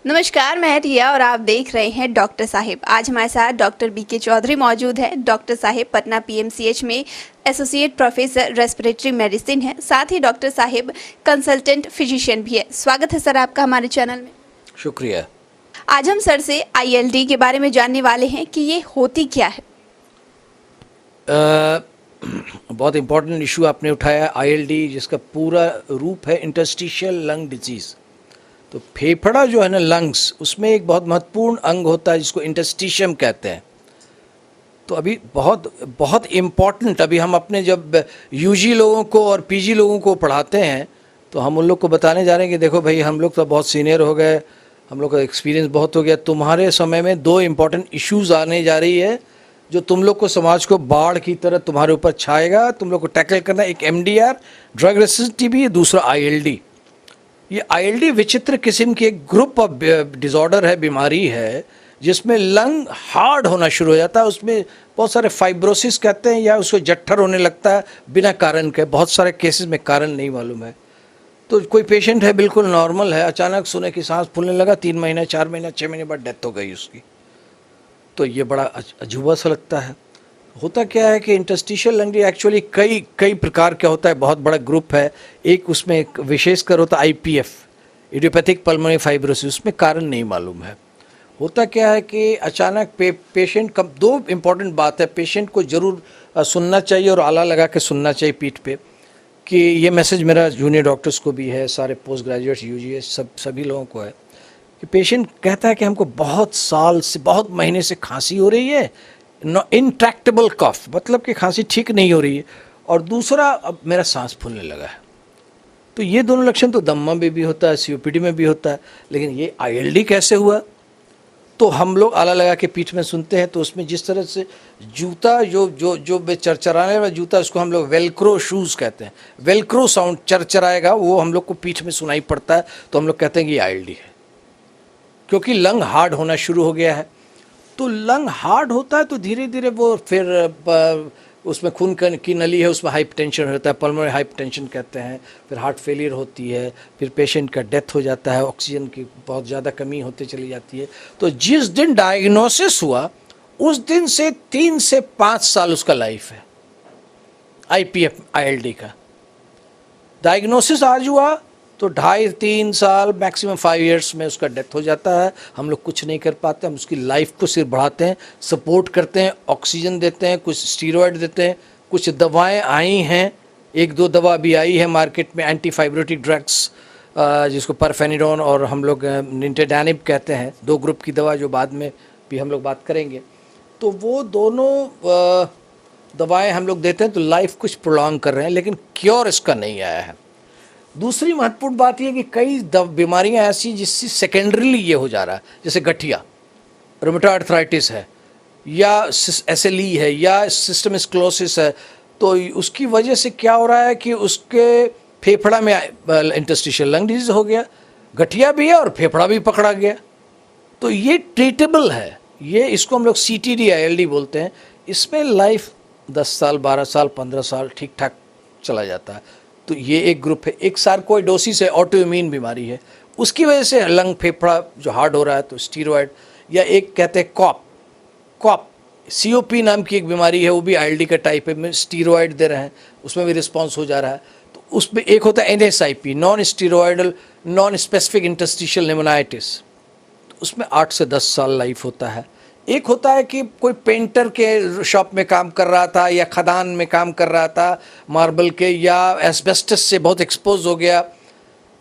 नमस्कार, मैं रिया और आप देख रहे हैं डॉक्टर साहिब। आज हमारे साथ डॉक्टर बीके चौधरी मौजूद है। डॉक्टर साहिब पटना पीएमसीएच में एसोसिएट प्रोफेसर रेस्पिरेटरी मेडिसिन है, साथ ही डॉक्टर साहिब कंसल्टेंट फिजिशियन भी है। स्वागत है सर आपका हमारे चैनल में। शुक्रिया। आज हम सर से आईएलडी के बारे में जानने वाले हैं कि ये होती क्या है। बहुत इम्पोर्टेंट इशू आपने उठाया, आईएलडी, जिसका पूरा रूप है इंटरस्टिशियल लंग डिजीज़। तो फेफड़ा जो है ना, लंग्स, उसमें एक बहुत महत्वपूर्ण अंग होता है जिसको इंटरस्टिशियम कहते हैं। तो अभी बहुत बहुत इम्पॉर्टेंट, अभी हम अपने जब यूजी लोगों को और पीजी लोगों को पढ़ाते हैं तो हम उन लोग को बताने जा रहे हैं कि देखो भाई, हम लोग तो बहुत सीनियर हो गए, हम लोग का एक्सपीरियंस बहुत हो गया, तुम्हारे समय में दो इम्पॉर्टेंट इश्यूज़ आने जा रही है जो तुम लोग को, समाज को बाढ़ की तरह तुम्हारे ऊपर छाएगा, तुम लोग को टैकल करना। एक एमडीआर, ड्रग रेसिस्टेंट टीबी, दूसरा आईएलडी। ये आईएलडी विचित्र किस्म की एक ग्रुप ऑफ डिसऑर्डर है, बीमारी है, जिसमें लंग हार्ड होना शुरू हो जाता है। उसमें बहुत सारे फाइब्रोसिस कहते हैं, या उसको जट्ठर होने लगता है बिना कारण के। बहुत सारे केसेस में कारण नहीं मालूम है। तो कोई पेशेंट है, बिल्कुल नॉर्मल है, अचानक सुने कि सांस फूलने लगा, 3 महीने 4 महीने 6 महीने बाद डेथ हो गई उसकी। तो ये बड़ा अजूबा सा लगता है। होता क्या है कि इंटरस्टिशियल लंग डिजीज एक्चुअली कई प्रकार का होता है, बहुत बड़ा ग्रुप है। एक उसमें एक विशेषकर होता है आईपीएफ, इडियोपैथिक पल्मोनरी फाइब्रोसिस, उसमें कारण नहीं मालूम है। होता क्या है कि अचानक पेशेंट कम, दो इम्पॉर्टेंट बात है, पेशेंट को ज़रूर सुनना चाहिए और आला लगा के सुनना चाहिए पीठ पे, कि ये मैसेज मेरा जूनियर डॉक्टर्स को भी है, सारे पोस्ट ग्रेजुएट्स, यूजीएस, सभी लोगों को है, कि पेशेंट कहता है कि हमको बहुत साल से, बहुत महीने से खांसी हो रही है, इंट्रैक्टेबल कफ, मतलब कि खांसी ठीक नहीं हो रही है, और दूसरा अब मेरा सांस फूलने लगा है। तो ये दोनों लक्षण तो दम्मा में भी होता है, सीओपीडी में भी होता है, लेकिन ये आईएलडी कैसे हुआ? तो हम लोग आला लगा के पीठ में सुनते हैं, तो उसमें जिस तरह से जूता जो चरचराने वाला जूता, उसको हम लोग वेलक्रो शूज़ कहते हैं, वेलक्रो साउंड चरचराएगा, वो हम लोग को पीठ में सुनाई पड़ता है, तो हम लोग कहते हैं कि ये आईएलडी है, क्योंकि लंग हार्ड होना शुरू हो गया है। तो लंग हार्ड होता है तो धीरे धीरे वो फिर उसमें खून की नली है, उसमें हाइपरटेंशन होता है, पल्मोनरी हाइपरटेंशन कहते हैं, फिर हार्ट फेलियर होती है, फिर पेशेंट का डेथ हो जाता है, ऑक्सीजन की बहुत ज़्यादा कमी होती चली जाती है। तो जिस दिन डायग्नोसिस हुआ उस दिन से 3 से 5 साल उसका लाइफ है आईपीएफ आईएलडी का। डायग्नोसिस आज हुआ तो 2.5-3 साल, मैक्सिमम 5 इयर्स में उसका डेथ हो जाता है। हम लोग कुछ नहीं कर पाते, हम उसकी लाइफ को सिर्फ बढ़ाते हैं, सपोर्ट करते हैं, ऑक्सीजन देते हैं, कुछ स्टीरॉयड देते हैं, कुछ दवाएं आई हैं, 1-2 दवा अभी आई है मार्केट में, एंटीफाइब्रोटिक ड्रग्स, जिसको परफेनिडोन और हम लोग निंटेडानिब कहते हैं, 2 ग्रुप की दवा जो बाद में भी हम लोग बात करेंगे। तो वो दोनों दवाएँ हम लोग देते हैं, तो लाइफ कुछ प्रोलॉन्ग कर रहे हैं, लेकिन क्योर इसका नहीं आया है। दूसरी महत्वपूर्ण बात यह कि कई बीमारियां ऐसी जिससे सेकेंडरीली ये हो जा रहा है, जैसे गठिया, रूमेटॉइड आर्थराइटिस है, या एसएलई है, या सिस्टम स्क्लेरोसिस है। तो उसकी वजह से क्या हो रहा है कि उसके फेफड़ा में इंटरस्टिशियल लंग डिजीज हो गया, गठिया भी है और फेफड़ा भी पकड़ा गया। तो ये ट्रीटेबल है, ये इसको हम लोग सीटीडी आईएलडी बोलते हैं। इसमें लाइफ 10 साल, 12 साल, 15 साल ठीक ठाक चला जाता है। तो ये एक ग्रुप है। एक सार्कोइडोसिस है, ऑटोइम्यून बीमारी है, उसकी वजह से लंग फेफड़ा जो हार्ड हो रहा है, तो स्टीरॉयड, या एक कहते हैं कॉप सीओपी नाम की एक बीमारी है, वो भी आईएलडी का टाइप है, में स्टीरॉयड दे रहे हैं, उसमें भी रिस्पॉन्स हो जा रहा है। तो उसमें एक होता है NSIP, non steroidal non specific interstitial pneumonitis, तो उसमें 8 से 10 साल लाइफ होता है। एक होता है कि कोई पेंटर के शॉप में काम कर रहा था, या खदान में काम कर रहा था मार्बल के, या एस्बेस्टस से बहुत एक्सपोज हो गया,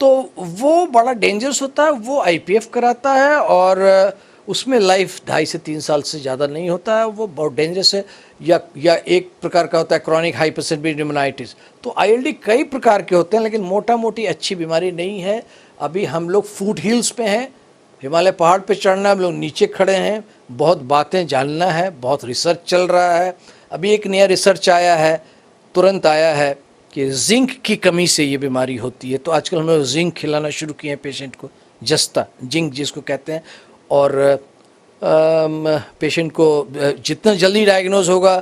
तो वो बड़ा डेंजरस होता है, वो आईपीएफ कराता है, और उसमें लाइफ 2.5 से 3 साल से ज़्यादा नहीं होता है, वो बहुत डेंजरस है। या एक प्रकार का होता है क्रॉनिक हाइपरसेंसिटिव निमोनाइटिस। तो आईएलडी कई प्रकार के होते हैं, लेकिन मोटा मोटी अच्छी बीमारी नहीं है। अभी हम लोग फुट हिल्स पे हैं, हिमालय पहाड़ पे चढ़ना, हम लोग नीचे खड़े हैं, बहुत बातें जानना है, बहुत रिसर्च चल रहा है। अभी एक नया रिसर्च आया है, तुरंत आया है, कि जिंक की कमी से ये बीमारी होती है। तो आजकल हम लोग जिंक खिलाना शुरू किए हैं पेशेंट को, जस्ता जिंक जिसको कहते हैं, और पेशेंट को जितना जल्दी डायग्नोज होगा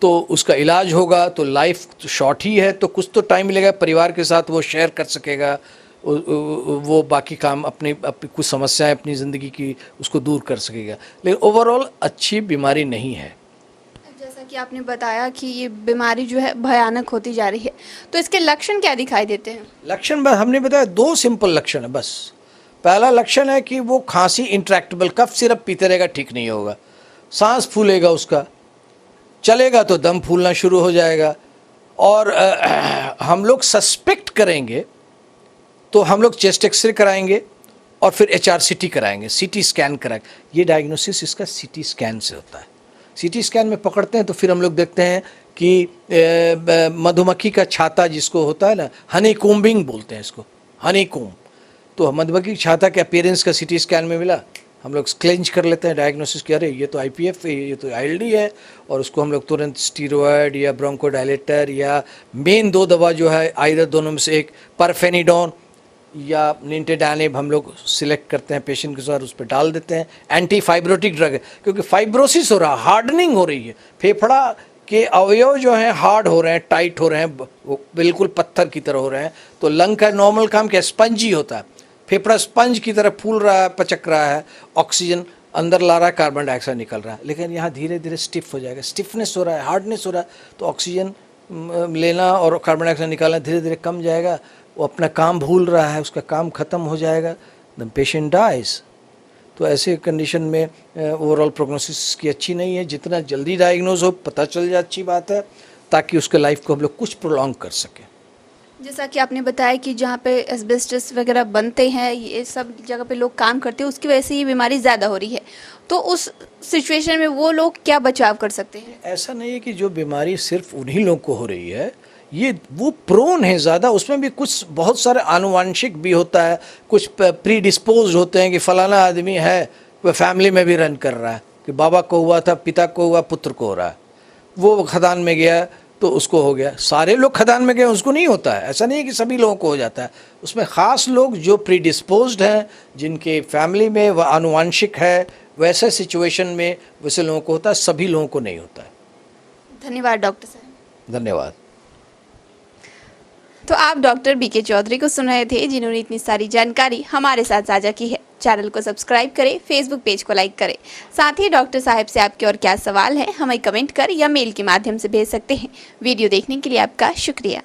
तो उसका इलाज होगा। तो लाइफ तो शॉर्ट ही है, तो कुछ तो टाइम मिलेगा, परिवार के साथ वो शेयर कर सकेगा, वो बाकी काम अपनी कुछ समस्याएं अपनी ज़िंदगी की उसको दूर कर सकेगा, लेकिन ओवरऑल अच्छी बीमारी नहीं है। जैसा कि आपने बताया कि ये बीमारी जो है भयानक होती जा रही है, तो इसके लक्षण क्या दिखाई देते हैं? लक्षण बस हमने बताया 2 सिंपल लक्षण है बस। पहला लक्षण है कि वो खांसी इंट्रैक्टेबल, कफ सिरप पीते रहेगा ठीक नहीं होगा, सांस फूलेगा उसका, चलेगा तो दम फूलना शुरू हो जाएगा। और हम लोग सस्पेक्ट करेंगे तो हम लोग चेस्ट एक्सरे कराएंगे और फिर HRCT कराएंगे, CT स्कैन कराएंगे। ये डायग्नोसिस इसका CT स्कैन से होता है। CT स्कैन में पकड़ते हैं तो फिर हम लोग देखते हैं कि मधुमक्खी का छाता जिसको होता है ना, हनी कोम्बिंग बोलते हैं इसको, हनी कोम्ब। तो मधुमक्खी छाता के अपीयरेंस का CT स्कैन में मिला, हम लोग क्लेंज कर लेते हैं डायग्नोसिस कि अरे ये तो IPF है, ये तो ILD है, और उसको हम लोग तुरंत स्टीरॉयड या ब्रोंकोडायलेटर या मेन 2 दवा जो है आइदर दोनों में से एक परफेनिडोन या निंटेडानेब हम लोग सिलेक्ट करते हैं पेशेंट के साथ, उस पर डाल देते हैं। एंटी फाइब्रोटिक ड्रग है, क्योंकि फाइब्रोसिस हो रहा है, हार्डनिंग हो रही है, फेफड़ा के अवयव जो हैं हार्ड हो रहे हैं, टाइट हो रहे हैं, वो बिल्कुल पत्थर की तरह हो रहे हैं। तो लंग का नॉर्मल काम क्या, स्पंजी होता है, फेफड़ा स्पंज की तरह फूल रहा है, पचक रहा है, ऑक्सीजन अंदर ला रहा है, कार्बन डाइऑक्साइड निकल रहा है, लेकिन यहाँ धीरे धीरे स्टिफ हो जाएगा, स्टिफनेस हो रहा है, हार्डनेस हो रहा है, तो ऑक्सीजन लेना और कार्बन डाइऑक्साइड निकालना धीरे धीरे कम जाएगा, वो अपना काम भूल रहा है, उसका काम ख़त्म हो जाएगा, द पेशेंट डाइज। तो ऐसे कंडीशन में ओवरऑल प्रोग्नोसिस की अच्छी नहीं है। जितना जल्दी डायग्नोज हो, पता चल जाए, अच्छी बात है, ताकि उसके लाइफ को हम लोग कुछ प्रोलॉन्ग कर सकें। जैसा कि आपने बताया कि जहाँ पे एस्बेस्टस वगैरह बनते हैं, ये सब जगह पे लोग काम करते हैं, उसकी वजह से ये बीमारी ज़्यादा हो रही है, तो उस सिचुएशन में वो लोग क्या बचाव कर सकते हैं? ऐसा नहीं है कि जो बीमारी सिर्फ उन्हीं लोगों को हो रही है, ये वो प्रोन है ज़्यादा, उसमें भी कुछ बहुत सारे आनुवांशिक भी होता है, कुछ प्री डिस्पोज होते हैं कि फलाना आदमी है, वह फैमिली में भी रन कर रहा है, कि बाबा को हुआ था, पिता को हुआ, पुत्र को हो रहा है, वो खदान में गया तो उसको हो गया, सारे लोग खदान में गए उसको नहीं होता है। ऐसा नहीं है कि सभी लोगों को हो जाता है, उसमें ख़ास लोग जो प्री डिस्पोज्ड हैं, जिनके फैमिली में वह आनुवांशिक है, वैसे सिचुएशन में वैसे लोगों को होता है, सभी लोगों को नहीं होता है। धन्यवाद डॉक्टर साहब। धन्यवाद। तो आप डॉक्टर बीके चौधरी को सुन रहे थे, जिन्होंने इतनी सारी जानकारी हमारे साथ साझा की है। चैनल को सब्सक्राइब करें, फेसबुक पेज को लाइक करें। साथ ही डॉक्टर साहब से आपके और क्या सवाल है, हमें कमेंट कर या मेल के माध्यम से भेज सकते हैं। वीडियो देखने के लिए आपका शुक्रिया।